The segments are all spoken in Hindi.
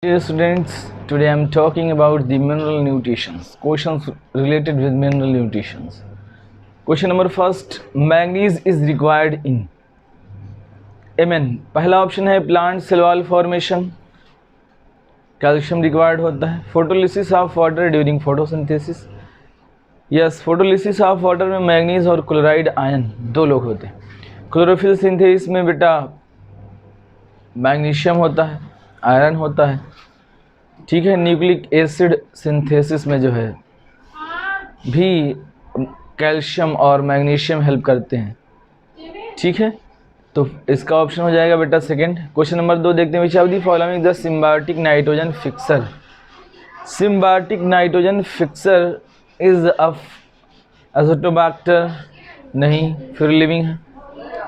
Dear students, today I am talking about the mineral nutritions. Questions related with mineral nutritions. Question number first, manganese is required in Mn. पहला ऑप्शन है plant cell wall formation, calcium required होता है. Photolysis of water during photosynthesis. Yes, photolysis of water में मैंगनीज और क्लोराइड आयन दो लोग होते हैं. क्लोरोफिल सिंथेसिस में बेटा मैग्नीशियम होता है, आयरन होता है. ठीक है, न्यूक्लिक एसिड सिंथेसिस में जो है भी कैल्शियम और मैग्नीशियम हेल्प करते हैं. ठीक है, तो इसका ऑप्शन हो जाएगा बेटा सेकंड. क्वेश्चन नंबर 2 देखते हैं. विच of the following the symbiotic nitrogen fixer. Symbiotic nitrogen fixer is Azotobacter, नहीं. फिर लिविंग है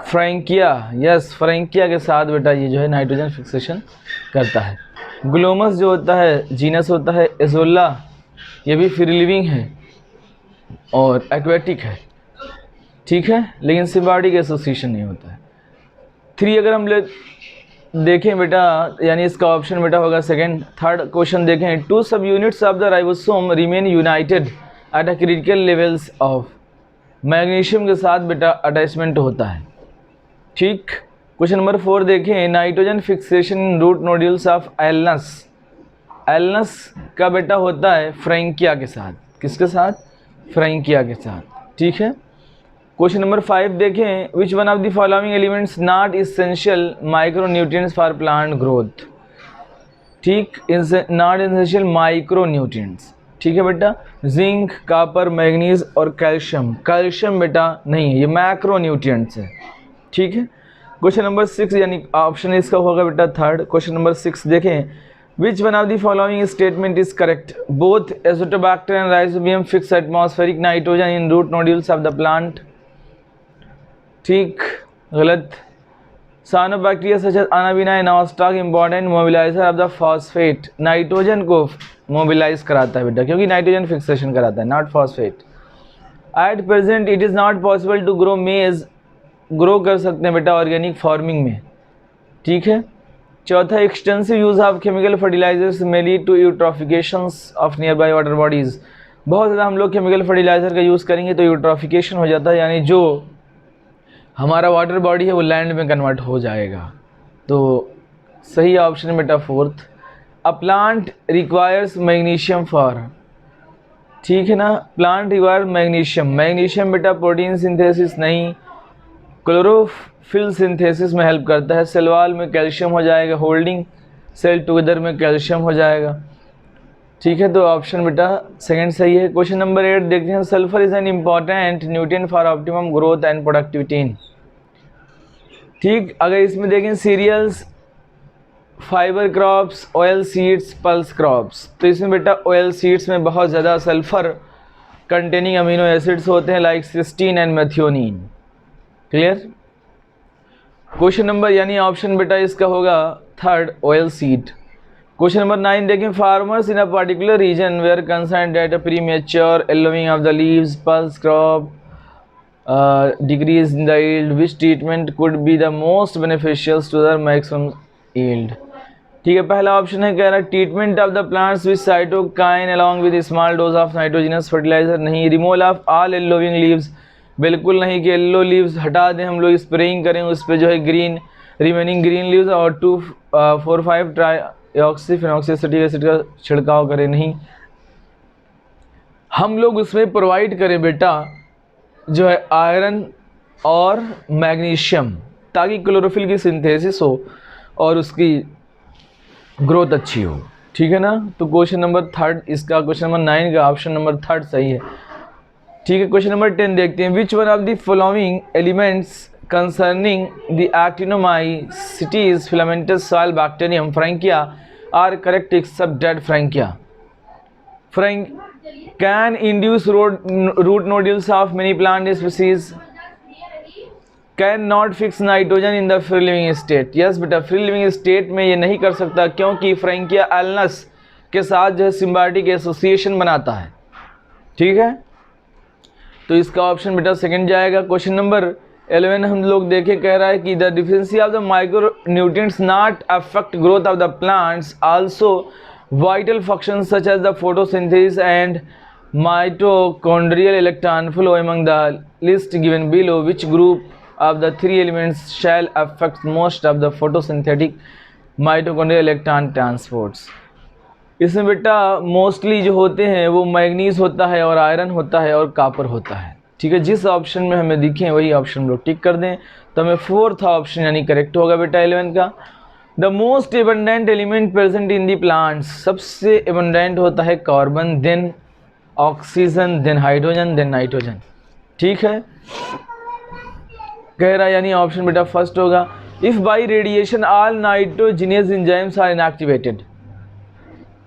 फ्रैंकिया. यस, फ्रैंकिया के साथ बेटा ये जो है नाइट्रोजन फिक्सेशन करता है. ग्लोमस जो होता है जीनस होता है. एजोला ये भी फ्री लिविंग है और एक्वेटिक है. ठीक है, लेकिन सिम्बायोटिक एसोसिएशन नहीं होता है. 3 अगर हम देखें बेटा, यानी इसका ऑप्शन बेटा होगा सेकंड. थर्ड क्वेश्चन देखें. 2 सब units of the ribosome remain United at a critical levels of. Magnesium के साथ बेटा अटैचमेंट होता है. ठीक. क्वेश्चन नंबर 4 देखें. Nitrogen fixation in root nodules of Alnus. Alnus का बेटा होता है फ्रैंकिया के साथ. किसके साथ? फ्रैंकिया के साथ. ठीक है. क्वेश्चन नंबर 5 देखें. Which one of the following elements not essential micro nutrients for plant growth. ठीक, नॉट इसेंशियल माइक्रो न्यूट्रिएंट्स. ठीक है बेटा, जिंक, कॉपर, मैग्नीज और कैल्शियम. कैल्शियम बेटा नहीं है, ये मैक्रो न्यूट्रिएंट्स है. ठीक है. क्वेश्चन नंबर 6 यानी ऑप्शन इसका होगा बेटा थर्ड. क्वेश्चन नंबर 6 देखें. Which one of the following statement is correct. Both azotobacter and rhizobium fix atmospheric nitrogen in root nodules of the plant. ठीक, गलत. Cyanobacteria such as anabaena nostoc important mobiliser of the phosphate. Nitrogen को मोबिलाइज कराता है बेटा, क्योंकि नाइट्रोजन फिक्सेशन कराता है, not phosphate. At present it is not possible to grow maize. Grow कर सकते हैं बेटा ऑर्गेनिक फार्मिंग में. ठीक है. चौथा, extensive use of chemical fertilisers may lead to eutrophications of nearby water bodies. बहुत ज़्यादा हम लोग केमिकल फर्टिलाइजर का यूज़ करेंगे तो यूट्रॉफिकेशन हो जाता है, यानी जो हमारा वाटर बॉडी है वो लैंड में कन्वर्ट हो जाएगा. तो सही ऑप्शन है बेटा fourth. A plant requires magnesium for. ठीक है ना, प्लांट रिक्वायर मैग्नीशियम. मैग्नीशियम बेटा प्रोटीन सिंथेसिस नहीं, क्लोरोफिल सिंथेसिस में हेल्प करता है. सेल वॉल में कैल्शियम हो जाएगा, होल्डिंग सेल टुगेदर में कैल्शियम हो जाएगा. ठीक है, तो ऑप्शन बेटा सेकंड सही है. क्वेश्चन नंबर 8 देखते हैं. Sulphur is an important nutrient for optimum growth and productivity. ठीक, अगर इसमें देखें cereals, fibre crops, oil seeds, pulse crops, तो इसमें बेटा ऑयल सीड्स में बहुत ज़्यादा सल्फर कंटेनिंग अमीनो एसिड्स होते हैं like cysteine and methionine. Clear. Question number यानी ऑप्शन बेटा इसका होगा third, oil seed. Question number 9 देखें. Farmers in a particular region were concern that a premature yellowing of the leaves, pulse crop, decrease in the yield. Which treatment could be the most beneficial to the maximum yield. ठीक है, पहला ऑप्शन है कह रहा है treatment of the plants with cytokinin along with small dose of nitrogenous fertiliser. नहीं. Removal of all yellowing leaves. बिल्कुल नहीं कि येलो लीव्स हटा दें हम लोग, स्प्रेइंग करें उस पर जो है ग्रीन रिमेनिंग ग्रीन लीव्स और 2,4,5 ट्राईऑक्सी फिनॉक्सीएसिटिक एसिड का छिड़काव करें. नहीं, हम लोग उसमें प्रोवाइड करें बेटा जो है आयरन और मैग्नीशियम, ताकि क्लोरोफिल की सिंथेसिस हो और उसकी ग्रोथ अच्छी हो. ठीक है ना. तो क्वेश्चन नंबर थर्ड इसका, क्वेश्चन नंबर 9 का ऑप्शन नंबर थर्ड सही है. ठीक है. क्वेश्चन नंबर 10 देखते हैं. Which one of the following elements concerning the actinomycetes filamentous soil bacterium Frankia are correct except that Frankia. Can induce root nodules of many plant species. Can not fix nitrogen in the free living state. Yes बेटा, फ्री लिविंग स्टेट में ये नहीं कर सकता, क्योंकि फ्रैंकिया एलनस के साथ जो है सिम्बायोटिक एसोसिएशन बनाता है. ठीक है, तो इसका ऑप्शन बेटा सेकंड जाएगा. क्वेश्चन नंबर 11 हम लोग देखे, कह रहा है कि the deficiency of the micro nutrients not affect growth of the plants, also vital functions such as the photosynthesis and mitochondrial electron flow among the list given below. Which group of the three elements shall affect most of the photosynthetic mitochondrial electron transports? इसमें बेटा मोस्टली जो होते हैं वो मैग्नीज होता है और आयरन होता है और कॉपर होता है। ठीक है, जिस ऑप्शन में हमें दिखे वही ऑप्शन हम लोग टिक कर दें तो हमें फोर्थ ऑप्शन यानी करेक्ट होगा बेटा 11 का। The most abundant element present in the plants, सबसे एबंडेंट होता है carbon, then oxygen, then hydrogen, then nitrogen. ठीक है, कह रहा है यानी ऑप्शन बेटा फर्स्ट होगा। If by radiation all nitrogenous enzymes are inactivated,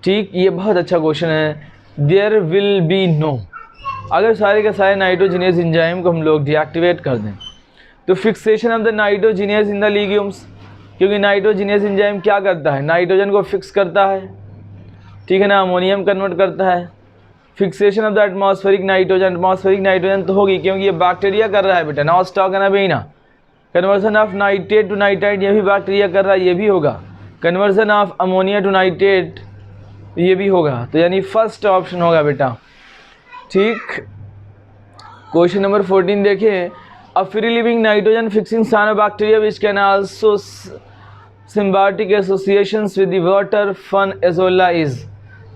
ठीक, ये बहुत अच्छा क्वेश्चन है। देयर विल बी नो, अगर सारे के सारे नाइट्रोजिनियस एंजाइम को हम लोग डीएक्टिवेट कर दें तो fixation of the nitrogenous in the legumes, क्योंकि नाइट्रोजिनियस एंजाइम क्या करता है, नाइट्रोजन को फिक्स करता है, ठीक है ना, अमोनियम कन्वर्ट करता है। Fixation of the atmospheric nitrogen, atmospheric nitrogen तो होगी क्योंकि ये बैक्टीरिया कर रहा है बेटा, नॉन स्टॉक है ना भी ना। Conversion of nitrate to nitrite, ये भी बैक्टीरिया कर रहा है, ये भी होगा। Conversion of ammonia to nitrate, ये भी होगा। तो यानी फर्स्ट ऑप्शन होगा बेटा। ठीक, क्वेश्चन नंबर 14 देखें। A free living nitrogen fixing cyanobacteria which can also symbiotic associations with the water fern Azolla is,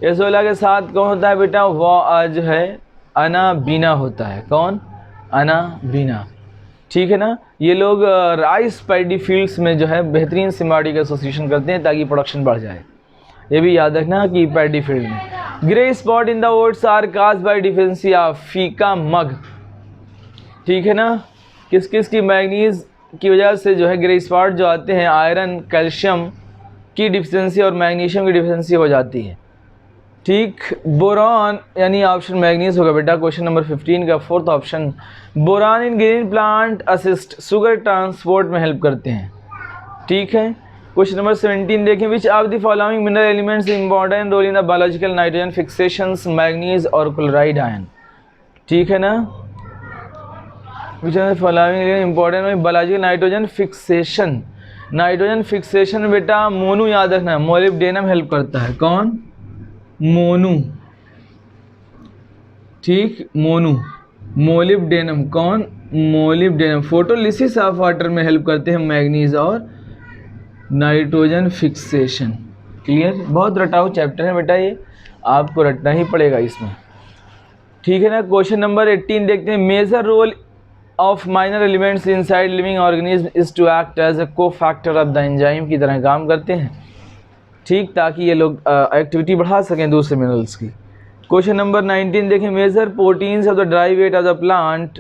Azolla के साथ कौन होता है बेटा, वो जो है अनाबीना होता है। कौन, अनाबीना। ठीक है ना, ये लोग राइस पैडी फील्ड्स में जो है बेहतरीन सिम्बायोटिक एसोसिएशन करते हैं ताकि प्रोडक्शन बढ़ जाए। ये भी याद रखना कि पैडी फील्ड में। Grey spot in the oats are caused by deficiency of फीका मग, ठीक है ना, किस किस की मैग्नीज की वजह से जो है ग्रे स्पॉट जो आते हैं, आयरन, कैल्शियम की डिफिशियंसी और मैग्नीशियम की डिफिशियंसी हो जाती है। ठीक, बोरॉन यानी ऑप्शन मैग्नीज होगा बेटा क्वेश्चन नंबर 15 का fourth option. Boron in green plant assist sugar transport में हेल्प करते हैं। ठीक है, क्वेश्चन नंबर 17 देखें। Which of the following mineral elements important role in the biological nitrogen fixations, manganese और क्लोराइड आयन। ठीक है ना, which of the following important biological nitrogen fixation, nitrogen fixation में बेटा मोनू याद रखना है, मोलिब्डेनम हेल्प करता है। कौन, मोनू। ठीक, मोनू, मोलिब्डेनम। कौन, मोलिब्डेनम। फोटोलिसिस ऑफ वाटर में हेल्प करते हैं मैग्नीज और नाइट्रोजन फिक्सेशन। क्लियर, बहुत रटाऊ चैप्टर है बेटा, ये आपको रटना ही पड़ेगा इसमें। ठीक है ना, क्वेश्चन नंबर 18 देखते हैं। Major role of minor elements inside living organism is to act as a cofactor of the enzyme की तरह काम करते हैं। ठीक, ताकि ये लोग एक्टिविटी बढ़ा सकें दूसरे मिनरल्स की। क्वेश्चन नंबर 19 देखें। Major proteins of the dry weight of the plant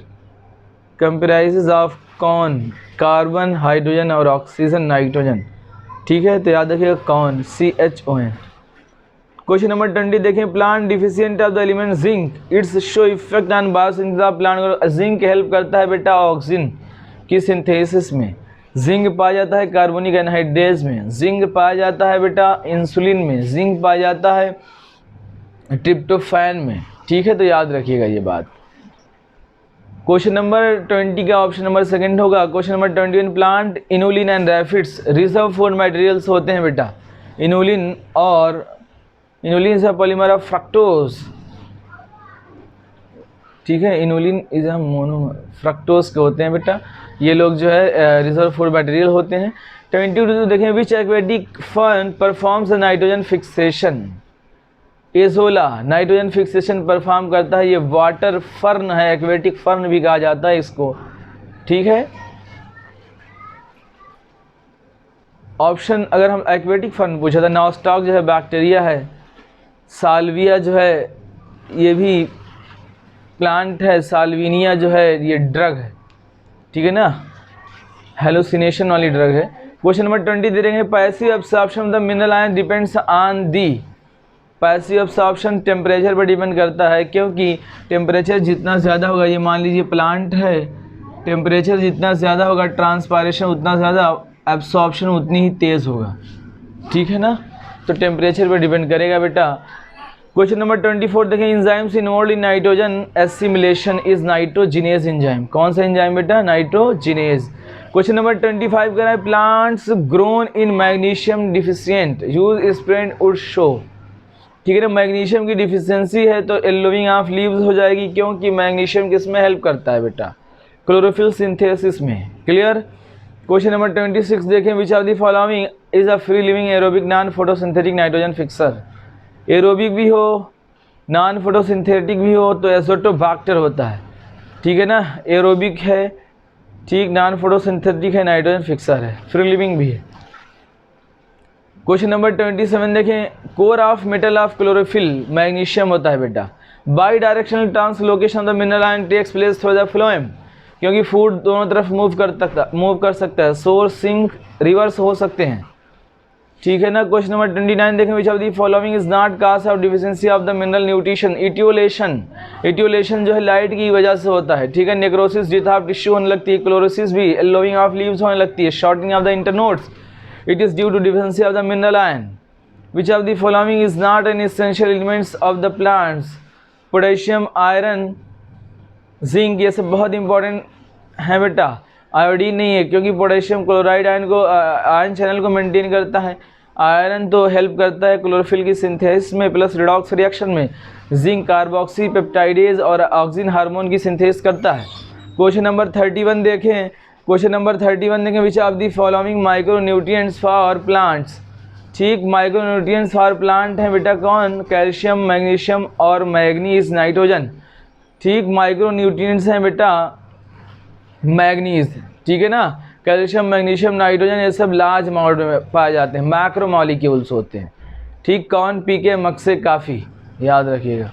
comprises of कौन, कार्बन, हाइड्रोजन और ऑक्सीजन, नाइट्रोजन। ठीक है, तो याद रखिएगा कौन, CHON। क्वेश्चन नंबर 20 देखें। Plant deficient of the element zinc, it's show effect on biosynthesis of plant. Zinc help करता है बेटा ऑक्सीजन की सिंथेसिस में। जिंक पाया जाता है कार्बोनिक एनहाइड्रेज में, जिंक पाया जाता है बेटा इंसुलिन में, जिंक पाया जाता है ट्रिप्टोफैन में। ठीक है, तो याद रखिएगा ये बात। क्वेश्चन नंबर 20 का ऑप्शन नंबर सेकंड होगा। Question number 21। Plant inulin and raphides reserve food materials होते हैं बेटा। इनुलिन और inulin is a polymer of fructose. ठीक है, inulin is a mono fructose के होते हैं बेटा, ये लोग जो है रिजर्व फूड मटेरियल होते हैं। 22 देखें। Which aquatic fern performs the nitrogen fixation, azolla nitrogen fixation perform करता है। ये वाटर फर्न है, एक्वेटिक फर्न भी कहा जाता है इसको। ठीक है, ऑप्शन अगर हम एक्वेटिक फर्न पूछा था, नॉस्टॉक जो है बैक्टीरिया है, साल्विया जो है ये भी प्लांट है, साल्विनिया जो है ये ड्रग है। ठीक है ना, हेलुसिनेशन वाली ड्रग है। क्वेश्चन नंबर 20 दे देंगे। Passive absorption of the mineral ion depends on the, passive absorption temperature पर डिपेंड करता है, क्योंकि टेम्परेचर जितना ज़्यादा होगा, ये मान लीजिए प्लांट है, टेम्परेचर जितना ज़्यादा होगा ट्रांसपायरेशन उतना ज़्यादा, एब्सॉर्प्शन उतनी ही तेज़ होगा। ठीक है ना, तो टेम्परेचर पर डिपेंड करेगा बेटा। क्वेश्चन नंबर 24 देखें, enzymes involve in nitrogen assimilation is nitrogenase enzyme. कौन सा एंजाइम बेटा? नाइट्रोजिनेज। क्वेश्चन नंबर 25 कह रहा है, plants grown in magnesium deficient use spread would show. ठीक है ना, मैग्नीशियम की डिफिशियंसी है तो येलोइंग ऑफ लीव्स हो जाएगी, क्योंकि मैग्नीशियम किस में हेल्प करता है बेटा? क्लोरोफिल सिंथेसिस में। क्लियर। क्वेश्चन नंबर 26 देखें, which of the following is a free living aerobic non photosynthetic nitrogen fixer. Aerobic भी हो, नॉन फोटोसिंथेटिक भी हो तो एजोटोबैक्टर होता है। ठीक है ना, एरोबिक है, ठीक, नॉन फोटोसिंथेटिक है, नाइट्रोजन फिक्सर है, फ्री लिविंग भी है। क्वेश्चन नंबर 27 देखें, core of metal of chlorophyll magnesium होता है बेटा। Bidirectional translocation of the mineral ion takes place through the phloem, क्योंकि फूड दोनों तरफ मूव कर सकता है, सोर्स सिंक रिवर्स हो सकते हैं। ठीक है ना। क्वेश्चन नंबर 29 देखें, which of the following is not cause of deficiency of the mineral nutrition. Etiolation जो है लाइट की वजह से होता है। ठीक है। नेक्रोसिस डेथ ऑफ टिश्यू होने लगती है, क्लोरोसिस भी येलोइंग ऑफ लीव्स होने लगती है, shortening of the internodes it is due to deficiency of the mineral ion. Which of the following is not an essential elements of the plants. Potassium, iron, zinc, ये सब बहुत इंपॉर्टेंट है बेटा। आयोडीन नहीं है, क्योंकि पोटेशियम क्लोराइड आयन चैनल को मेंटेन करता है, आयरन तो हेल्प करता है क्लोरोफिल की सिंथेसिस में प्लस रिडॉक्स रिएक्शन में, जिंक कार्बोक्सी पेप्टाइडेज और ऑक्सीजन हार्मोन की सिंथेसिस करता है। क्वेश्चन नंबर 31 देखें, क्वेश्चन नंबर 31 देखें, which of the following micronutrients for plants. ठीक, माइक्रोन्यूट्रिएंट्स फॉर प्लांट हैं बेटा कौन? कैल्शियम, मैग्नीशियम और मैग्नीज, नाइट्रोजन। ठीक, माइक्रोन्यूट्रिएंट्स हैं बेटा मैग्नीज। ठीक है ना, कैल्शियम, मैग्नीशियम, नाइट्रोजन, ये सब लार्ज अमाउंट में पाए जाते हैं, मैक्रो मॉलिक्यूल्स होते हैं। ठीक, कौन पी के मग से काफ़ी, याद रखिएगा।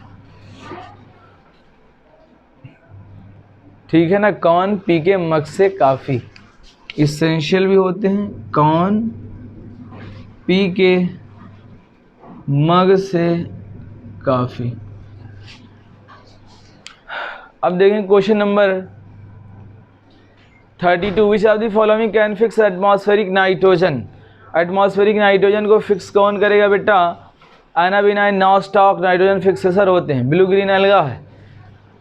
ठीक है ना, कौन पी के मग से काफ़ी इसेंशियल भी होते हैं, कौन पी के मग से काफ़ी। अब देखें question number 32, which of the following can fix atmospheric nitrogen. Atmospheric nitrogen को फिक्स कौन करेगा बेटा? एनाबिनाइन, नॉस्टॉक नाइट्रोजन फिक्सेसर होते हैं, ब्लू ग्रीन एल्गा है।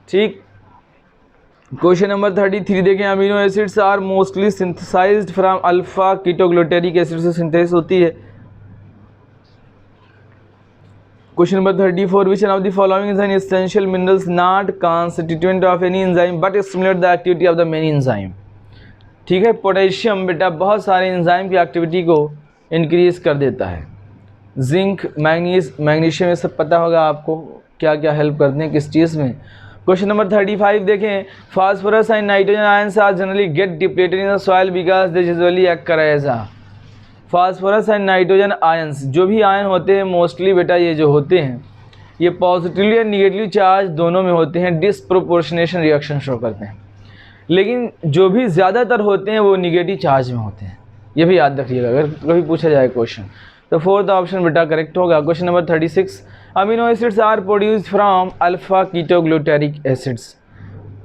ठीक। क्वेश्चन नंबर 33 देखें, amino acids are mostly synthesized from alpha ketoglutaric acid से सिंथेसिस होती है। Question number 34, which of the following is an essential minerals not constituent of any enzyme but stimulate the activity of the many enzyme. ठीक है, पोटेशियम बेटा बहुत सारे एंजाइम की एक्टिविटी को इंक्रीज कर देता है। जिंक, मैग्नीज, मैग्नीशियम, ये सब पता होगा आपको क्या क्या हेल्प करते हैं किस चीज़ में। क्वेश्चन नंबर 35 देखें, phosphorus and nitrogen ions are generally get depleted in the soil because they usually act as a. Phosphorus and nitrogen ions, जो भी आयन होते हैं मोस्टली बेटा ये जो होते हैं ये पॉजिटिवली एंड निगेटिवली चार्ज दोनों में होते हैं, डिसप्रोपोर्शनेशन रिएक्शन शो करते हैं, लेकिन जो भी ज़्यादातर होते हैं वो निगेटिव चार्ज में होते हैं। ये भी याद रखिएगा अगर कभी पूछा जाए क्वेश्चन। तो फोर्थ ऑप्शन बेटा करेक्ट होगा। Question number 36, amino acids are produced from alpha ketoglutaric acids.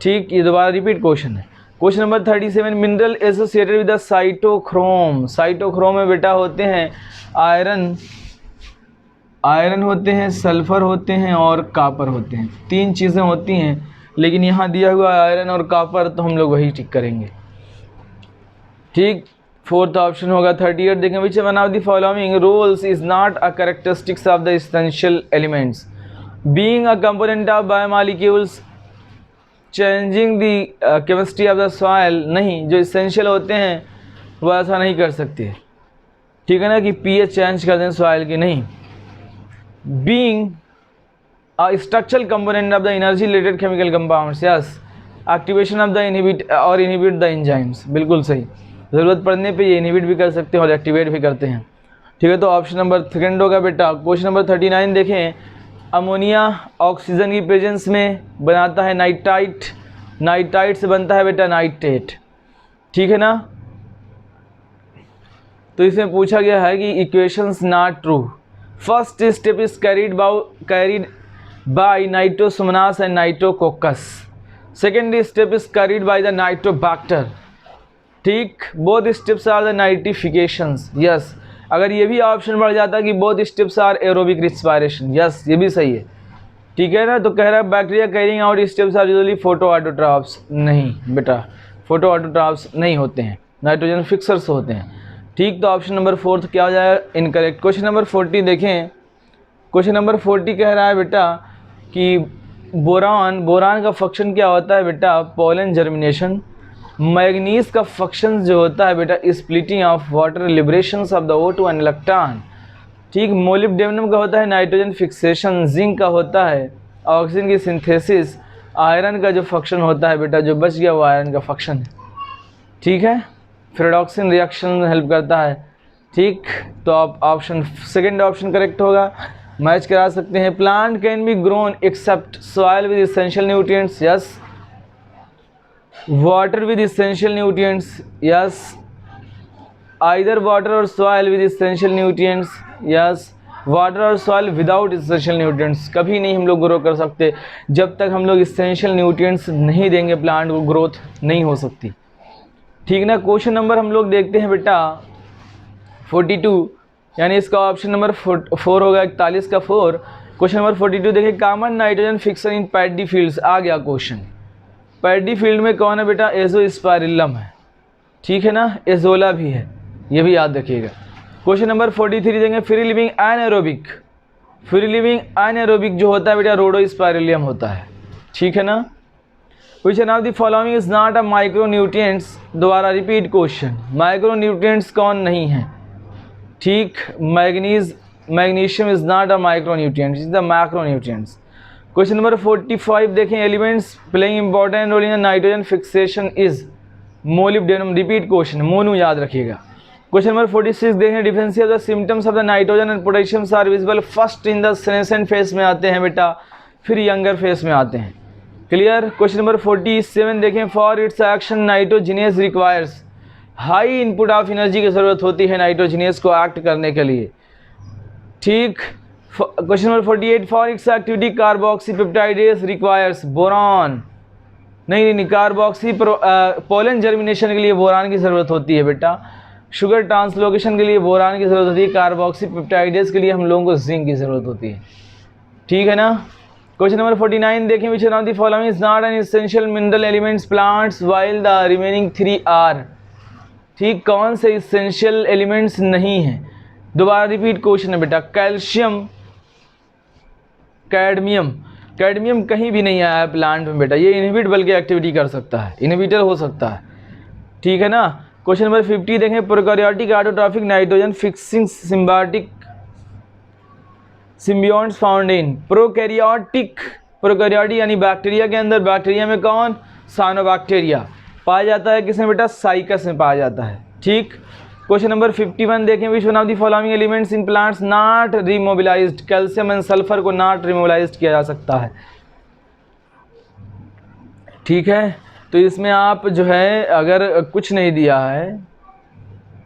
ठीक, ये दोबारा रिपीट क्वेश्चन है। Question number 37, mineral associated with the cytochrome. Cytochrome में बेटा होते हैं आयरन होते हैं, सल्फर होते हैं और कापर होते हैं, तीन चीज़ें होती हैं, लेकिन यहाँ दिया हुआ आयरन और कापर तो हम लोग वही टिक करेंगे। ठीक, फोर्थ ऑप्शन होगा 38 देखें, which one of the following rules is not a characteristics of the essential elements being a component of biomolecules changing the chemistry of the soil. नहीं, जो इसेंशियल होते हैं वो ऐसा नहीं कर सकते। ठीक है ना, कि पीएच चेंज कर दें सॉइल की, नहीं। Being a structural component of the energy related chemical compounds, yes, activation of the inhibit the enzymes, बिल्कुल सही। ज़रूरत पड़ने पे ये इनहिबिट भी कर सकते हैं और एक्टिवेट भी करते हैं। ठीक है, तो ऑप्शन नंबर 2 होगा बेटा। क्वेश्चन नंबर 39 देखें, अमोनिया ऑक्सीजन की प्रेजेंस में बनाता है नाइट्राइट, नाइट्राइट से बनता है बेटा नाइट्रेट। ठीक है ना, तो इसमें पूछा गया है कि equations not true. First step is carried by nitrosomonas and nitrococcus. Second step is carried by the nitrobacter. ठीक, both steps are the nitrifications. Yes, अगर ये भी ऑप्शन बढ़ जाता कि both steps are aerobic respiration, yes ये भी सही है, ठीक है ना। तो कह रहा है bacteria carrying out steps are usually photo autotrophs, नहीं बेटा फोटो ऑटोट्रॉफ्स नहीं होते हैं, नाइट्रोजन फिक्सर्स होते हैं, ठीक। तो ऑप्शन नंबर 4 क्या हो जाएगा, इनकरेक्ट। क्वेश्चन नंबर 40 देखें, क्वेश्चन नंबर 40 कह रहा है बेटा कि बोरान का फंक्शन क्या होता है बेटा, पोलन जर्मिनेशन। मैग्नीज का फंक्शन जो होता है बेटा, splitting of water, liberation of the O2 and electron, ठीक। मोलिब्डेनम का होता है नाइट्रोजन फिक्सेशन, जिंक का होता है ऑक्सीजन की सिंथेसिस, आयरन का जो फंक्शन होता है बेटा, जो बच गया वो आयरन का फंक्शन है, ठीक है। फ्रेडॉक्सिन रिएक्शन हेल्प करता है, ठीक। तो आप ऑप्शन सेकंड ऑप्शन करेक्ट होगा, मैच करा सकते हैं। Plant can be grown except soil with essential nutrients, yes. Water with essential nutrients, yes. Either water or soil with essential nutrients, yes. Water or soil without essential nutrients, कभी नहीं हम लोग ग्रो कर सकते जब तक हम लोग एसेंशियल न्यूट्रिएंट्स नहीं देंगे, प्लांट को ग्रोथ नहीं हो सकती, ठीक ना। क्वेश्चन नंबर हम लोग देखते हैं बेटा 42, यानी इसका ऑप्शन नंबर 4 होगा, 41 का 4। क्वेश्चन नंबर 42 देखिए, common nitrogen fixer in paddy fields, आ गया क्वेश्चन। पैडी फील्ड में कौन है बेटा, एजोस्पाइरिलम है, ठीक है ना, एजोला भी है, ये भी याद रखिएगा। क्वेश्चन नंबर 43 देंगे, फ्री लिविंग एनाएरोबिक, फ्री लिविंग एनाएरोबिक जो होता है बेटा रोडोस्पाइरिलियम होता है, ठीक है ना। Which one of the following is not a micronutrients, दोबारा रिपीट क्वेश्चन, माइक्रोन्यूट्रिएंट्स कौन नहीं है, ठीक। Magnesium is not a micronutrient, is the macronutrients. Question number 45 देखें, elements playing important role in nitrogen fixation is molybdenum, repeat question, Monu याद रखिएगा। क्वेश्चन नंबर 46 देखें, differentiate the symptoms of the nitrogen and potassium are visible first in the senescent phase में आते हैं बेटा, फिर यंगर फेज में आते हैं, क्लियर। क्वेश्चन नंबर 47 देखें, for its action nitrogenous requires, high input of energy की ज़रूरत होती है नाइट्रोजिनेस को एक्ट करने के लिए, ठीक। Question number 48, for its activity carboxypeptidase requires boron, नहीं कार्बोक्सी पोलन जर्मिनेशन के लिए बोरान की ज़रूरत होती है बेटा, शुगर ट्रांसलोकेशन के लिए बोरान की ज़रूरत होती है, कार्बोक्सीपेप्टाइडेज के लिए हम लोगों को जिंक की ज़रूरत होती है, ठीक है ना। क्वेश्चन नंबर 49 देखें, which one of the following is not an essential mineral elements plants while the remaining 3 are, ठीक। कौन से एसेंशियल एलिमेंट्स नहीं हैं, दोबारा रिपीट क्वेश्चन है बेटा, कैल्शियम, कैडमियम, कैडमियम कहीं भी नहीं आया है प्लांट में बेटा, ये इनहिबिट बल्कि एक्टिविटी कर सकता है, इनहिबिटर हो सकता है, ठीक है ना। क्वेश्चन नंबर 50 देखें, prokaryotic autotrophic nitrogen fixing symbiotic symbiotes found in prokaryotic, prokaryotic यानी बैक्टीरिया के अंदर, बैक्टीरिया में कौन, साइनोबैक्टीरिया पाया जाता है, किसमें बेटा, साइकस में पाया जाता है, ठीक। क्वेश्चन नंबर 51 देखें, which one of the following elements in plants not remobilised, calcium and sulphur को नॉट रिमोबिलाइज्ड किया जा सकता है, ठीक है। तो इसमें आप जो है अगर कुछ नहीं दिया है,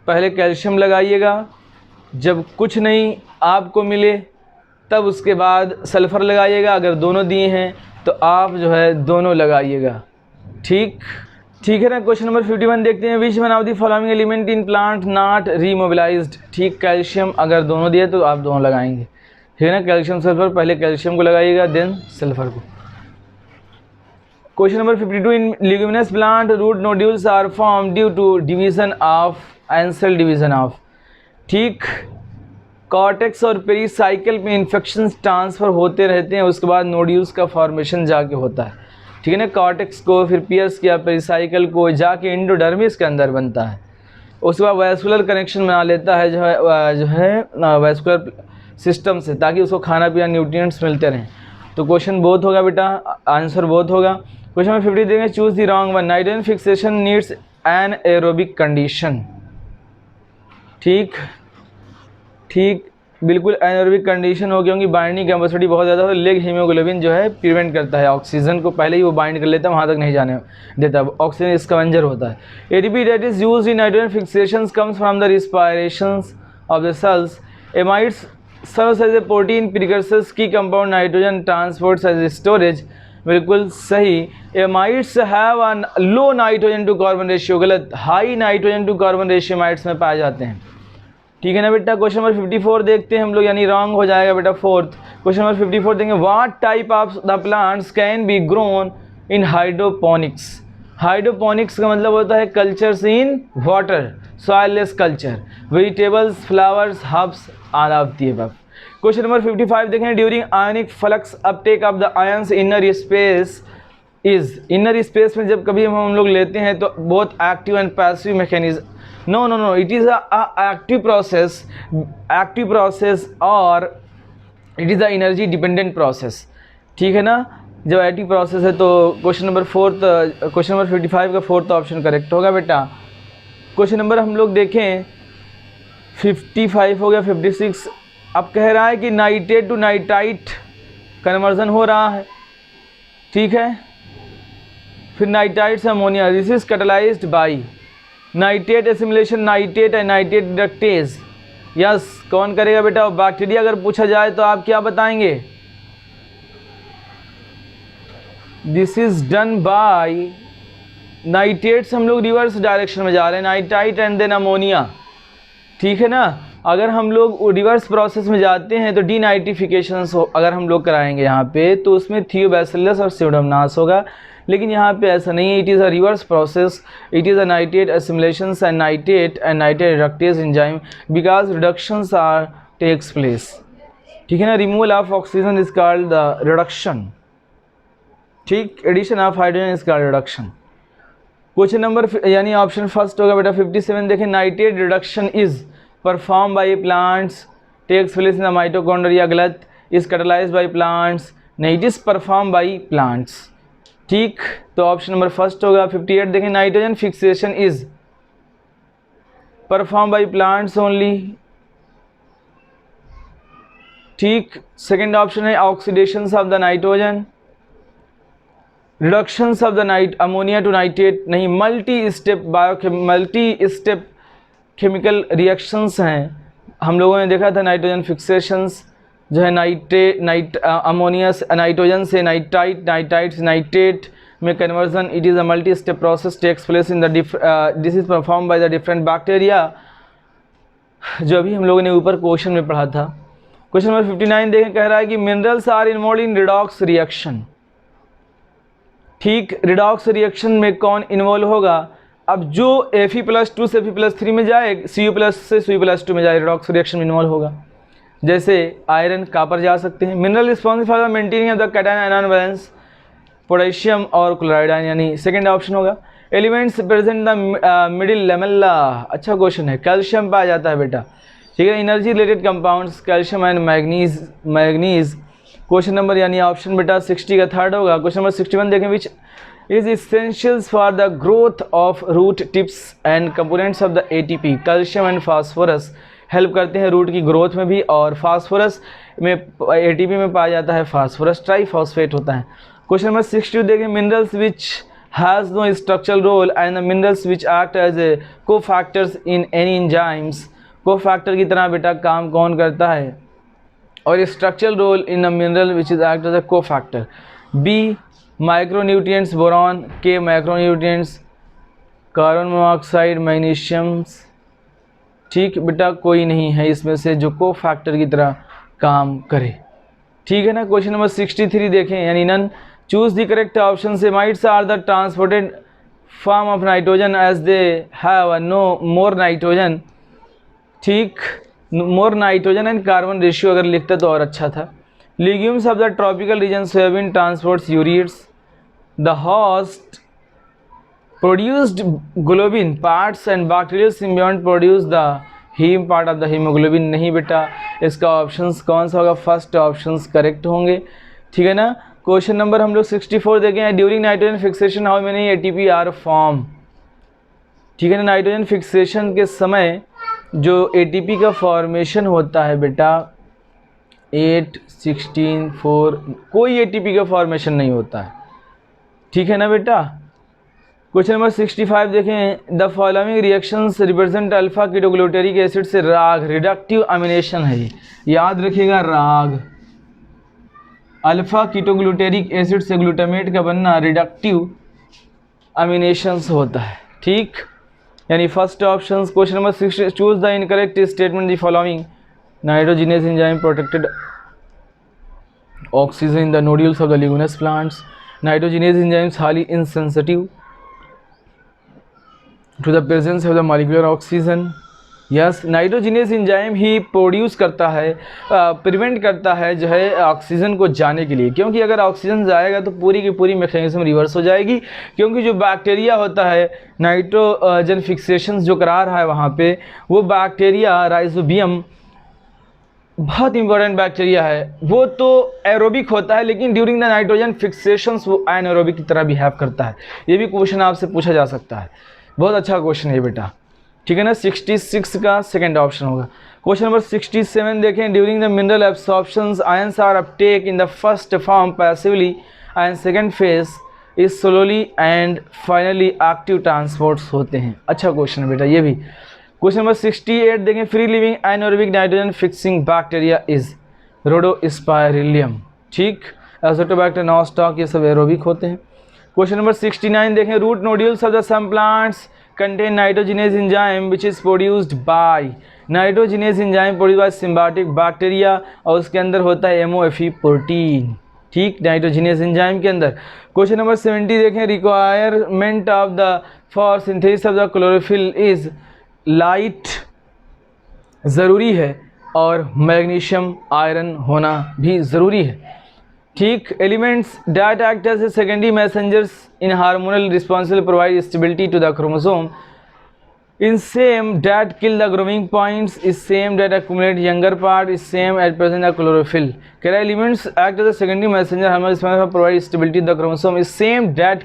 पहले कैल्शियम लगाइएगा, जब कुछ नहीं आपको मिले तब उसके बाद सल्फ़र लगाइएगा, अगर दोनों दिए हैं तो आप जो है दोनों लगाइएगा, ठीक, ठीक है ना। क्वेश्चन नंबर 51 देखते हैं, which one of the following element in plant not remobilised, ठीक। कैल्शियम अगर दोनों दिए तो आप दोनों लगाएंगे, ठीक है ना, कैल्शियम सल्फर, पहले कैल्शियम को लगाइएगा देन सल्फर को। Question number 52, in leguminous plant root nodules are form due to division of and cell division of, ठीक। कॉर्टेक्स और पेरीसाइकिल में इन्फेक्शन ट्रांसफ़र होते रहते हैं, उसके बाद नोड्यूल्स का फॉर्मेशन जाके होता है, ठीक है ना। कॉर्टेक्स को फिर पियर्स किया, पेरीसाइकिल को जाके एंडोडर्मिस के अंदर बनता है, उसके बाद वैस्कुलर कनेक्शन बना लेता है जो है वैस्कुलर सिस्टम से, ताकि उसको खाना पीना न्यूट्रिएंट्स मिलते रहें। तो क्वेश्चन बोथ होगा बेटा, आंसर बोथ होगा। क्वेश्चन नंबर 50 देंगे, choose the wrong one, nitrogen fixation needs an aerobic condition, ठीक, ठीक, बिल्कुल एनारोबिक कंडीशन हो, क्योंकि बाइंडिंग कैपेसिटी बहुत ज़्यादा हो, लेग हीमोग्लोबिन जो है प्रिवेंट करता है, ऑक्सीजन को पहले ही वो बाइंड कर लेता है, वहाँ तक नहीं जाने देता, ऑक्सीजन स्कैवेंजर होता है। ATP that is used in nitrogen fixations comes from the respirations of the cells, amides serves as a protein precursors key compound nitrogen transports as storage, बिल्कुल सही। Amides have a low nitrogen to carbon ratio, गलत, high nitrogen to carbon ratio amides में पाए जाते हैं, ठीक है ना बेटा। क्वेश्चन नंबर 54 देखते हैं हम लोग, यानी रॉन्ग हो जाएगा बेटा फोर्थ। क्वेश्चन नंबर 54 देंगे, what type of the plants can be grown in hydroponics. Hydroponics का मतलब होता है cultures in water, soilless culture, vegetables, flowers, herbs are of the above. Question number 55 देखें, during ionic flux uptake of the ions inner space is. Inner space में जब कभी हम लोग लेते हैं तो both active and passive mechanism. No, it is a active process और it is a energy dependent process. ठीक है ना, जब एक्टिव प्रोसेस है तो क्वेश्चन नंबर 55 का फोर्थ ऑप्शन करेक्ट होगा बेटा। क्वेश्चन नंबर हम लोग देखें 55 हो गया, 56 अब कह रहा है कि नाइट्रेट टू नाइट्राइट कन्वर्जन हो रहा है। ठीक है, फिर नाइट्राइट से ammonia, this is catalysed by nitrate assimilation, nitrate and nitrate reductase. Yes, कौन करेगा बेटा? बैक्टीरिया अगर पूछा जाए तो आप क्या बताएंगे? This is done by nitrates, हम लोग रिवर्स डायरेक्शन में जा रहे हैं, नाइट्राइट एंड देन अमोनिया। ठीक है ना, अगर हम लोग रिवर्स प्रोसेस में जाते हैं तो डीनाइट्रिफिकेशन अगर हम लोग कराएंगे यहाँ पे तो उसमें थियोबैसिलस और स्यूडोमोनास होगा, लेकिन यहाँ पे ऐसा नहीं है। It is a reverse process, it is a nitrate assimilations and nitrate reductase enzyme because reductions are takes place. ठीक है ना, removal of oxygen is called the reduction. ठीक, addition of hydrogen is called reduction. Question number यानी ऑप्शन फर्स्ट होगा बेटा 57 देखें, nitrate reduction is perform by plants takes place in the mitochondria. गलत, इज कैटलाइज्ड बाय प्लांट्स, नहीं, it is perform by plants. ठीक, तो ऑप्शन नंबर फर्स्ट होगा। 58 देखें, nitrogen fixation is perform by plants only. ठीक, सेकेंड ऑप्शन है oxidation of the nitrogen, reductions of the ammonia to nitrate, नहीं, मल्टी स्टेप केमिकल रिएक्शंस हैं। हम लोगों ने देखा था नाइट्रोजन फिक्सेशंस जो है अमोनिया नाइट्रोजन से नाइट्राइट से नाइट्रेट में conversion, it is a multi step process takes place in the this is perform by the different bacteria, जो अभी हम लोगों ने ऊपर क्वेश्चन में पढ़ा था। क्वेश्चन नंबर 59 देखें, कह रहा है कि minerals are involve in redox reaction. ठीक, रिडॉक्स रिएक्शन में कौन इन्वॉल्व होगा? अब जो Fe+2 से Fe+3 में जाए, Cu+ से Cu+2 में जाए, रिडॉक्स रिएक्शन में इन्वॉल्व होगा। जैसे आयरन कापर जा सकते हैं। Mineral responsible for the maintaining of the cation ion balance, potassium और क्लोराइड आयन, यानी सेकेंड ऑप्शन होगा। Elements present the middle lamella, अच्छा क्वेश्चन है। कैल्शियम पाया जाता है बेटा। ठीक है, energy related compounds calcium and manganese. Question number यानी ऑप्शन बेटा 60 का थर्ड होगा। क्वेश्चन नंबर 61 देखें, which is essentials for the growth of root tips and components of the ATP। Calcium and phosphorus help करते हैं रूट की ग्रोथ में भी, और फास्फोरस में ATP में पाया जाता है फास्फोरस ट्राइफॉस्फेट होता है। क्वेश्चन नंबर 62 देखें, minerals which has no structural role and the minerals which act as a cofactors in any enzymes. Cofactor की तरह बेटा काम कौन करता है? और structural role in a mineral which is act as a cofactor. B micronutrients boron, के मैक्रोन्यूट्रिएंट्स कार्बन मोनोऑक्साइड मैग्नीशियम्स। ठीक बेटा, कोई नहीं है इसमें से जो को फैक्टर की तरह काम करे। ठीक है ना। क्वेश्चन नंबर 63 देखें, यानी none, choose the correct option से। Mites are the transported form of nitrogen as they have no more nitrogen. ठीक, more nitrogen and carbon ratio अगर लिखता तो और अच्छा था। Legumes of the tropical region soybean transports ureas. The host produced globin parts and bacterial symbiont produce the heme part of the hemoglobin। नहीं बेटा, इसका ऑप्शंस कौन सा होगा? फर्स्ट ऑप्शंस करेक्ट होंगे। ठीक है ना। क्वेश्चन नंबर हम लोग 64 देखें, during nitrogen fixation how many ATP are form. ठीक है ना, नाइट्रोजन फिक्सेशन के समय जो ATP का फॉर्मेशन होता है बेटा 8, 16, 4, कोई ATP का फॉर्मेशन नहीं होता है। ठीक है ना बेटा। क्वेश्चन नंबर 65 देखें, the following reactions represent alpha ketoglutaric acid से राग रिडक्टिव अमीनेशन है। याद रखिएगा, राग अल्फा कीटोग्लूटेरिक एसिड से ग्लूटामेट का बनना रिडक्टिव अमीनेशंस होता है। ठीक, यानी first option. Question number 6, choose the incorrect statement the following. Nitrogenase enzyme protected oxygen in the nodules of the leguminous plants. Nitrogenase enzymes highly insensitive to the presence of the molecular oxygen. Yes, nitrogenase enzyme ही प्रोड्यूस करता है, प्रिवेंट करता है जो है ऑक्सीजन को जाने के लिए, क्योंकि अगर ऑक्सीजन जाएगा तो पूरी की पूरी मैकेनिज्म रिवर्स हो जाएगी, क्योंकि जो बैक्टीरिया होता है नाइट्रोजन फिक्सेशन जो करा रहा है वहाँ पे, वो बैक्टीरिया राइजोबियम बहुत इंपॉर्टेंट बैक्टीरिया है। वो तो एरोबिक होता है, लेकिन ड्यूरिंग द नाइट्रोजन फिक्सेशंस वो एनएरोबिक की तरह बिहेव करता है। ये भी क्वेश्चन आपसे पूछा जा सकता है, बहुत अच्छा क्वेश्चन है बेटा, ठीक है ना। 66 का सेकंड ऑप्शन होगा। क्वेश्चन नंबर 67 देखें, during the mineral absorptions ions are uptake in the first form passively and second phase is slowly and finally active transports होते हैं। अच्छा क्वेश्चन है बेटा ये भी। क्वेश्चन नंबर 68 देखें, free living anaerobic nitrogen fixing bacteria is Rhodospirillum. ठीक, एजोटोबैक्टर, नॉस्टॉक, ये सब एरोबिक होते हैं। क्वेश्चन नंबर 69 देखें, root nodules of the some plants contain nitrogenase enzyme which is produced by nitrogenase enzyme produced by symbiotic bacteria और उसके अंदर होता है MOFE प्रोटीन। ठीक, नाइट्रोजिनेज एंजाइम के अंदर। क्वेश्चन नंबर 70 देखें, requirement of the for synthesis of the chlorophyll is light ज़रूरी है और मैग्नीशियम आयरन होना भी ज़रूरी है। ठीक, elements that act as a secondary messengers in hormonal response provide stability to the chromosome in same that kill the growing points is same that accumulate younger part is same at present the chlorophyll। कह रहा है elements act as a secondary messenger hormonal response provide stability to the chromosome is same that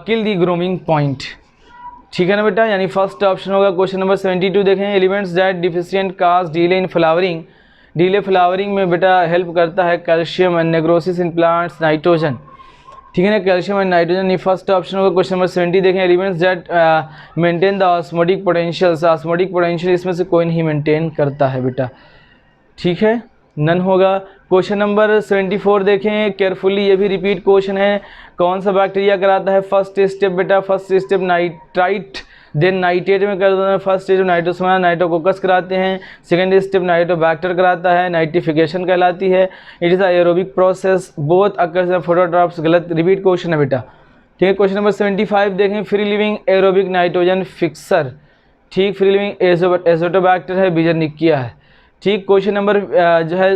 kill the growing point। ठीक है ना बेटा, यानी फर्स्ट ऑप्शन होगा। क्वेश्चन नंबर 72 देखें, elements that deficient cause delay in flowering, delay flowering में बेटा हेल्प करता है calcium and necrosis in plants nitrogen. ठीक है ना, कैल्शियम एंड नाइट्रोजन, ये फर्स्ट ऑप्शन होगा। क्वेश्चन नंबर 70 देखें, elements that maintain the osmotic potential, osmotic potential इसमें से कोई नहीं मेंटेन करता है बेटा। ठीक है, नन होगा। क्वेश्चन नंबर 74 देखें केयरफुली, ये भी रिपीट क्वेश्चन है, कौन सा बैक्टीरिया कराता है फर्स्ट स्टेप बेटा? First step nitrite then nitrate में कर देना। फर्स्ट स्टेज नाइट्रोसोमा नाइट्रोकोकस कराते हैं, सेकंड स्टेप नाइट्रोबैक्टर कराता है, नाइट्रिफिकेशन कहलाती है। It is aerobic process, both occurs in फोटोट्रॉप्स। गलत, रिपीट क्वेश्चन है बेटा। ठीक है, क्वेश्चन नंबर 75 देखें, free living aerobic nitrogen fixer. ठीक, फ्री लिविंग एजोटोबैक्टर है, बीजनिकिया है। ठीक, क्वेश्चन नंबर जो है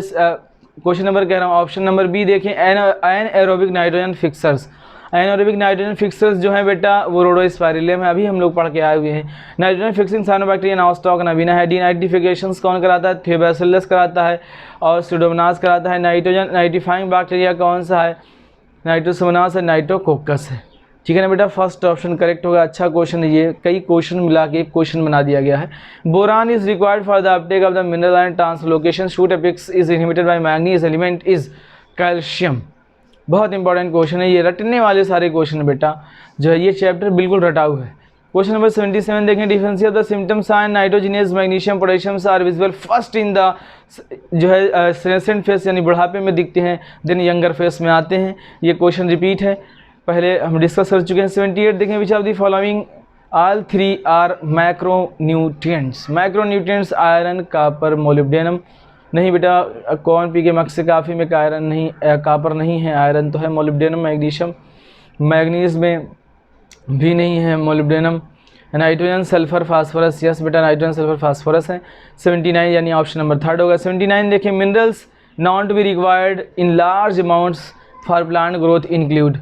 क्वेश्चन नंबर कह रहा हूँ ऑप्शन नंबर बी देखें, anaerobic nitrogen fixers. Anaerobic nitrogen fixers जो है बेटा वो रोडोस्पाइरिलियम है, अभी हम लोग पढ़ के आए हुए हैं। नाइट्रोजन फिक्सिंग साइनोबैक्टीरिया नॉस्टॉक नवीना है। डीनाइट्रिफिकेशंस कौन कराता है? थियोबैसिलस कराता है और स्यूडोमोनास कराता है। नाइट्रोजन नाइट्रीफाइंग बैक्टीरिया कौन सा है? नाइट्रोसोमोनास है, नाइट्रोकोकस है। ठीक है ना बेटा, फर्स्ट ऑप्शन करेक्ट होगा। अच्छा क्वेश्चन है ये, कई क्वेश्चन मिला के एक क्वेश्चन बना दिया गया है। Boron is required for the uptake of the mineral and translocation. Shoot apex is inhibited by manganese element is calcium. बहुत इंपॉर्टेंट क्वेश्चन है ये, रटने वाले सारे क्वेश्चन बेटा जो है ये चैप्टर बिल्कुल रटाऊ है। क्वेश्चन नंबर 77 देखें, differentiate the symptoms sign nitrogenase magnesium potassium are visible first in the जो है सेनेसेंट फेस यानी बुढ़ापे में दिखते हैं, देन यंगर फेस में आते हैं। ये क्वेश्चन रिपीट है, पहले हम डिस्कस कर चुके हैं। 78 देखें, which of the following all three are macronutrients. Macronutrients iron, copper, molybdenum. नहीं बेटा, कौन पी के मक से काफ़ी में आयरन नहीं, कापर नहीं है, आयरन तो है। मोलिब्डेनम, मैग्नीशियम, मैग्नीज में भी नहीं है molybdenum. Nitrogen, sulphur, phosphorus. Yes बेटा, नाइट्रोजन, सल्फर, फास्फोरस है। 79 यानी ऑप्शन नंबर थर्ड होगा। 79 देखें, minerals not to be required in large amounts for plant growth include.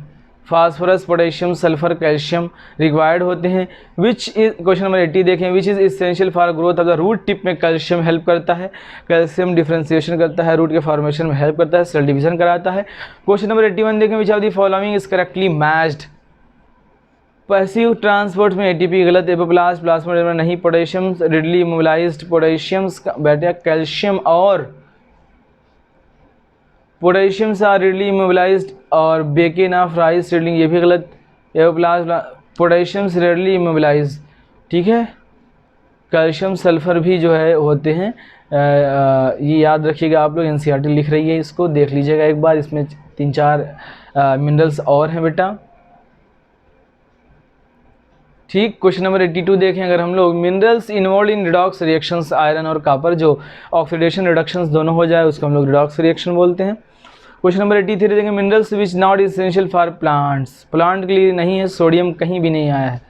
Phosphorus, potassium, sulphur, calcium required होते हैं। विच इज क्वेश्चन नंबर 80 देखें, which is essential for growth of the root tip में कैल्शियम हेल्प करता है। कैल्शियम डिफ्रेंसिएशन करता है, रूट के फॉर्मेशन में हेल्प करता है, सेल डिवीजन कराता है। क्वेश्चन नंबर 81 देखें, which of the following is correctly matched. Passive transport में एटीपी गलत, एपोप्लास्ट प्लाज्मा में नहीं। पोटेशियम रिडली मोबिलाइज्ड, पोटेशियम बेटा कैल्शियम और पोटेशियम आर रिडली इमोबिलाइज्ड और बेकिन ऑफ राइस रिडलिंग, ये भी गलत। Apoplast potassium readily immobilised. ठीक है, कैल्शियम सल्फर भी जो है होते हैं, ये याद रखिएगा आप लोग। एनसीईआरटी लिख रही है, इसको देख लीजिएगा एक बार, इसमें 3-4 मिनरल्स और हैं बेटा। ठीक। क्वेश्चन नंबर 82 देखें अगर हम लोग, minerals involve in redox reactions, iron और कॉपर जो ऑक्सीडेशन रिडक्शंस दोनों हो जाए उसको हम लोग रिडॉक्स रिएक्शन बोलते हैं। क्वेश्चन नंबर 83 देखेंगे, minerals which not essential for plants, plant के लिए नहीं है, सोडियम कहीं भी नहीं आया है,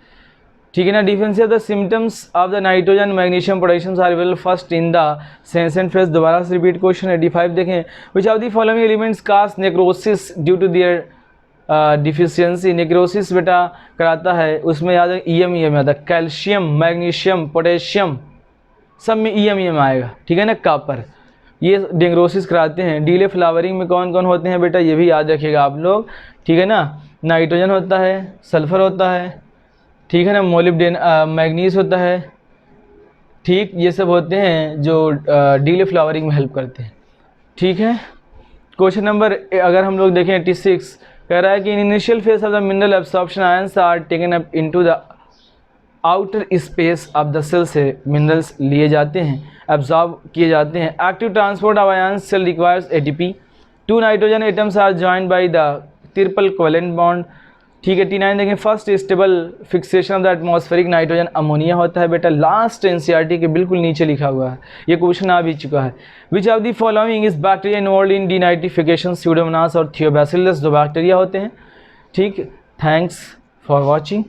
ठीक है ना। Differentiate the symptoms of the nitrogen magnesium potassium are available first in the senescent phase. दोबारा से रिपीट क्वेश्चन 85 देखें, which of the following elements cause necrosis due to their deficiency. Necrosis बेटा कराता है, उसमें याद है ईएम आता है, कैल्शियम, मैग्नीशियम, पोटेशियम, सब में ईएम आएगा, ठीक है ना। कॉपर ये नेक्रोसिस कराते हैं। डीले फ्लावरिंग में कौन कौन होते हैं बेटा, ये भी याद रखिएगा आप लोग, ठीक है ना। नाइट्रोजन होता है, सल्फर होता है, ठीक है ना, मोलिब्डेन मैग्नीज होता है, ठीक, ये सब होते हैं जो डीले फ्लावरिंग में हेल्प करते हैं, ठीक है। क्वेश्चन नंबर अगर हम लोग देखें 86 कह रहा है कि in initial phase of the mineral absorption ions are taken up into the outer space of the cell से मिनरल्स लिए जाते हैं, एब्जॉर्ब किए जाते हैं। Active transport of ions cell requires ATP, 2 nitrogen atoms are joined by the triple covalent bond, ठीक है। 89 देखें, first stable fixation of the atmospheric nitrogen ammonia होता है बेटा, लास्ट एनसीईआरटी के बिल्कुल नीचे लिखा हुआ है, ये क्वेश्चन आ भी चुका है। विच of the following is bacteria involve in denitrification, Pseudomonas और थियोबैसिलस दो बैक्टीरिया होते हैं, ठीक। Thanks for watching.